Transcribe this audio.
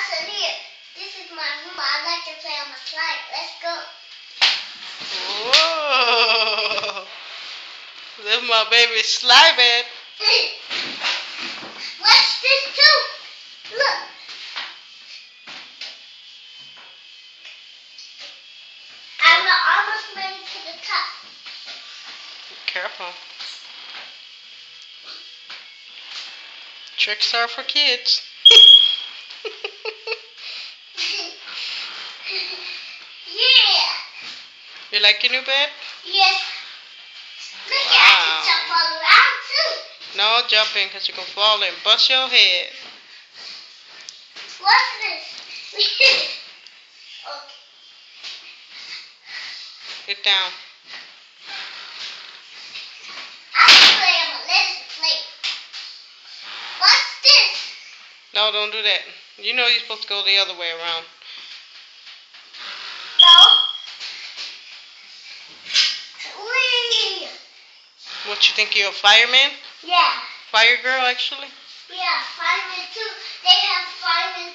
Watson, here. This is my room. I like to play on the slide. Let's go. Whoa. This is my baby slide bed. Watch this too. Look. I'm almost made it to the top. Careful. Tricks are for kids. Yeah. You like your new bed? Yes. Look, I can Wow. jump all around too. No jumping because you can fall and bust your head. What's this? Okay. Get down. I can play on my legs and play. What's this? No, don't do that. You know you're supposed to go the other way around. No. Whee! What, you think you're a fireman? Yeah. Fire girl, actually? Yeah, firemen too. They have firemen